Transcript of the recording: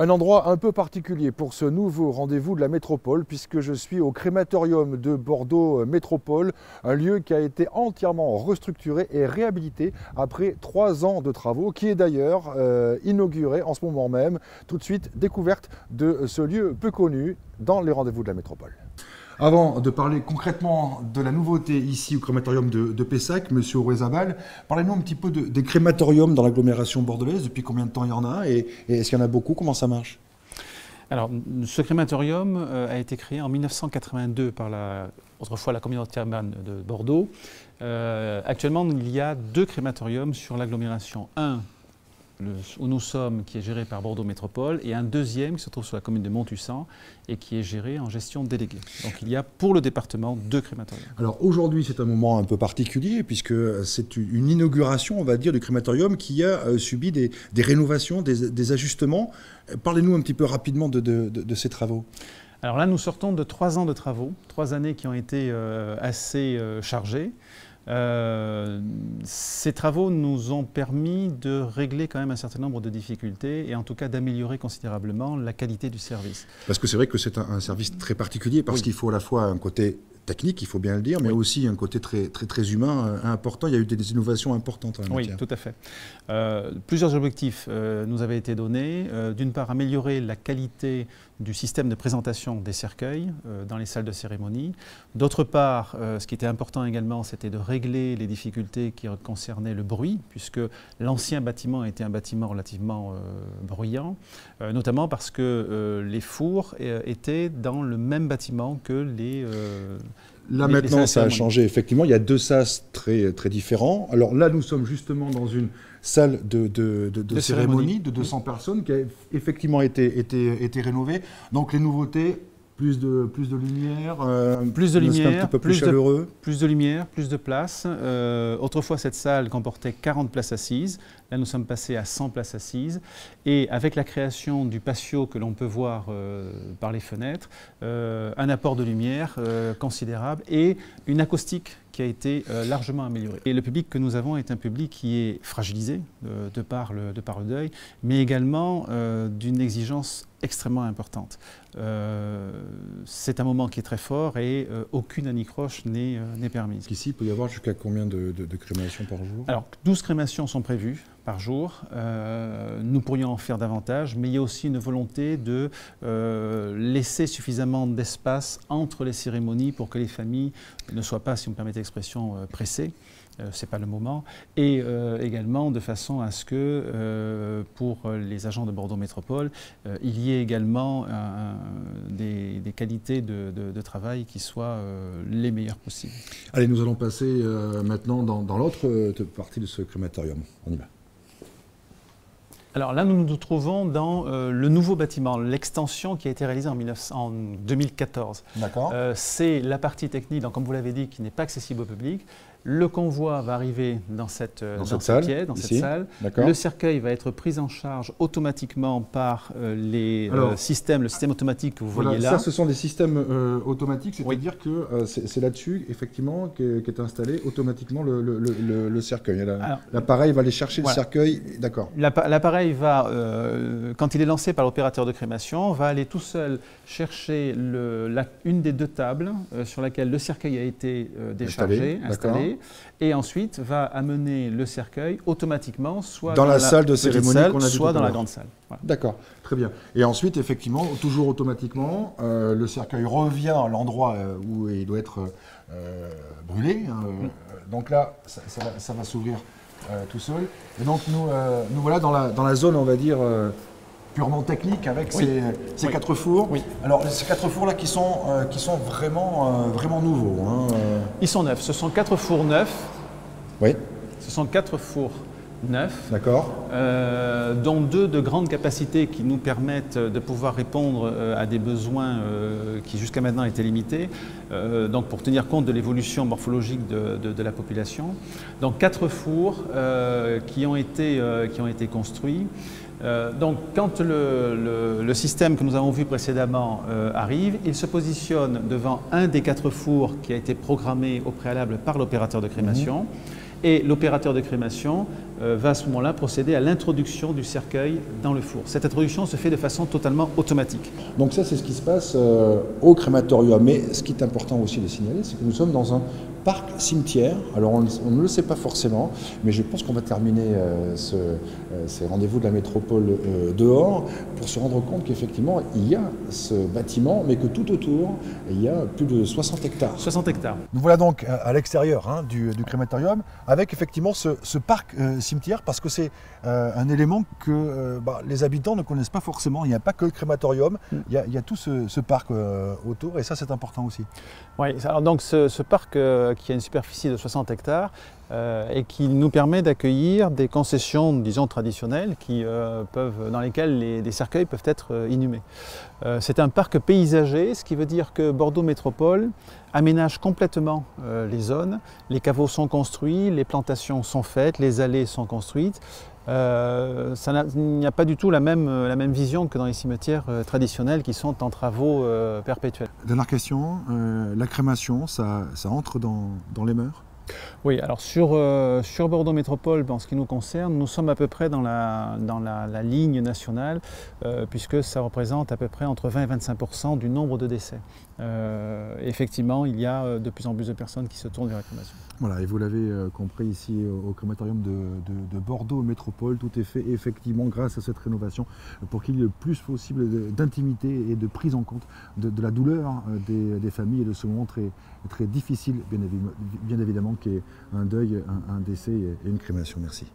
Un endroit un peu particulier pour ce nouveau rendez-vous de la métropole, puisque je suis au crématorium de Bordeaux Métropole, un lieu qui a été entièrement restructuré et réhabilité après 3 ans de travaux, qui est d'ailleurs inauguré en ce moment même. Tout de suite, découverte de ce lieu peu connu dans les rendez-vous de la métropole. Avant de parler concrètement de la nouveauté ici au crématorium de Pessac, Monsieur Ourezabal, parlez-nous un petit peu des crématoriums dans l'agglomération bordelaise. Depuis combien de temps il y en a et est-ce qu'il y en a beaucoup? Comment ça marche? Alors, ce crématorium a été créé en 1982 par autrefois la communauté urbaine de Bordeaux. Actuellement, il y a 2 crématoriums sur l'agglomération. Un où nous sommes, qui est géré par Bordeaux Métropole, et un deuxième qui se trouve sur la commune de Montussan et qui est géré en gestion déléguée. Donc il y a pour le département 2 crématoriums. Alors aujourd'hui c'est un moment un peu particulier puisque c'est une inauguration, on va dire, du crématorium qui a subi des rénovations, des ajustements. Parlez-nous un petit peu rapidement de ces travaux. Alors là nous sortons de 3 ans de travaux, 3 années qui ont été assez chargées. Ces travaux nous ont permis de régler quand même un certain nombre de difficultés et en tout cas d'améliorer considérablement la qualité du service. Parce que c'est vrai que c'est un service très particulier parce qu'il faut à la fois un côté technique, il faut bien le dire, mais aussi un côté très humain important. Il y a eu des innovations importantes en la matière. Oui, tout à fait. Plusieurs objectifs nous avaient été donnés. D'une part, améliorer la qualité du système de présentation des cercueils dans les salles de cérémonie. D'autre part, ce qui était important également, c'était de régler les difficultés qui concernaient le bruit, puisque l'ancien bâtiment était un bâtiment relativement bruyant, notamment parce que les fours étaient dans le même bâtiment que les... Là maintenant, ça a changé. Effectivement, il y a 2 sas très différents. Alors là, nous sommes justement dans une salle de cérémonie de 200 personnes qui a effectivement été rénovée. Donc les nouveautés, plus de lumière, un petit peu plus chaleureux. Plus de lumière, plus de place. Autrefois, cette salle comportait 40 places assises. Là, nous sommes passés à 100 places assises. Et avec la création du patio que l'on peut voir par les fenêtres, un apport de lumière considérable et une acoustique qui a été largement améliorée. Et le public que nous avons est un public qui est fragilisé de par le deuil, mais également d'une exigence extrêmement importante. C'est un moment qui est très fort et aucune anicroche n'est permise. Ici, il peut y avoir jusqu'à combien de crémations par jour? Alors, 12 crémations sont prévues par jour. Nous pourrions en faire davantage, mais il y a aussi une volonté de laisser suffisamment d'espace entre les cérémonies pour que les familles ne soient pas, si on me permet l'expression, pressées. Ce n'est pas le moment, et également de façon à ce que pour les agents de Bordeaux Métropole, il y ait également des qualités de travail qui soient les meilleures possibles. Allez, nous allons passer maintenant dans l'autre partie de ce crématorium. On y va. Alors là, nous nous trouvons dans le nouveau bâtiment, l'extension qui a été réalisée en 2014. D'accord. C'est la partie technique, donc, comme vous l'avez dit, qui n'est pas accessible au public. Le convoi va arriver dans cette salle. Le cercueil va être pris en charge automatiquement par le système automatique que vous voyez là. Ça, ce sont des systèmes automatiques, c'est-à-dire que c'est là-dessus, effectivement, qu'est installé automatiquement le cercueil. L'appareil va aller chercher le cercueil, d'accord. L'appareil va, quand il est lancé par l'opérateur de crémation, va aller tout seul chercher une des 2 tables sur laquelle le cercueil a été déchargé, installé. Et ensuite va amener le cercueil automatiquement soit dans la salle de cérémonie qu'on a dit soit dans la grande salle. Voilà. D'accord, très bien. Et ensuite, effectivement, toujours automatiquement, le cercueil revient à l'endroit où il doit être brûlé. Donc là, ça va s'ouvrir tout seul. Et donc nous voilà dans la zone, on va dire, purement technique avec ces 4 fours. Oui. Alors ces 4 fours là qui sont vraiment nouveaux. Hein. Ils sont neufs. Ce sont 4 fours neufs. Oui. Ce sont 4 fours neufs. D'accord. Dont 2 de grande capacité qui nous permettent de pouvoir répondre à des besoins qui jusqu'à maintenant étaient limités. Donc pour tenir compte de l'évolution morphologique de la population. Donc 4 fours qui ont été construits. Donc, quand le système que nous avons vu précédemment arrive, il se positionne devant un des 4 fours qui a été programmé au préalable par l'opérateur de crémation. Et l'opérateur de crémation va à ce moment-là procéder à l'introduction du cercueil dans le four. Cette introduction se fait de façon totalement automatique. Donc ça, c'est ce qui se passe au crématorium. Mais ce qui est important aussi de signaler, c'est que nous sommes dans un parc cimetière. Alors on ne le sait pas forcément, mais je pense qu'on va terminer ces rendez-vous de la métropole dehors pour se rendre compte qu'effectivement il y a ce bâtiment, mais que tout autour il y a plus de 60 hectares. 60 hectares. Nous voilà donc à l'extérieur du crématorium avec effectivement ce parc cimetière, parce que c'est un élément que les habitants ne connaissent pas forcément. Il n'y a pas que le crématorium, il y a tout ce parc autour, et ça c'est important aussi. Oui, alors donc ce parc qui a une superficie de 60 hectares et qui nous permet d'accueillir des concessions, disons, traditionnelles dans lesquelles les cercueils peuvent être inhumés. C'est un parc paysager, ce qui veut dire que Bordeaux Métropole aménage complètement les zones. Les caveaux sont construits, les plantations sont faites, les allées sont construites. Il n'y a pas du tout la même vision que dans les cimetières traditionnels qui sont en travaux perpétuels. Dernière question, la crémation, ça entre dans les mœurs ? Oui, alors sur Bordeaux Métropole, en ce qui nous concerne, nous sommes à peu près dans la ligne nationale, puisque ça représente à peu près entre 20 et 25% du nombre de décès. Effectivement, il y a de plus en plus de personnes qui se tournent vers la crémation. Voilà, et vous l'avez compris ici au crématorium de Bordeaux Métropole, tout est fait effectivement grâce à cette rénovation pour qu'il y ait le plus possible d'intimité et de prise en compte de la douleur des familles et de ce moment très difficile, bien évidemment, qui est un deuil, un décès et une crémation. Merci.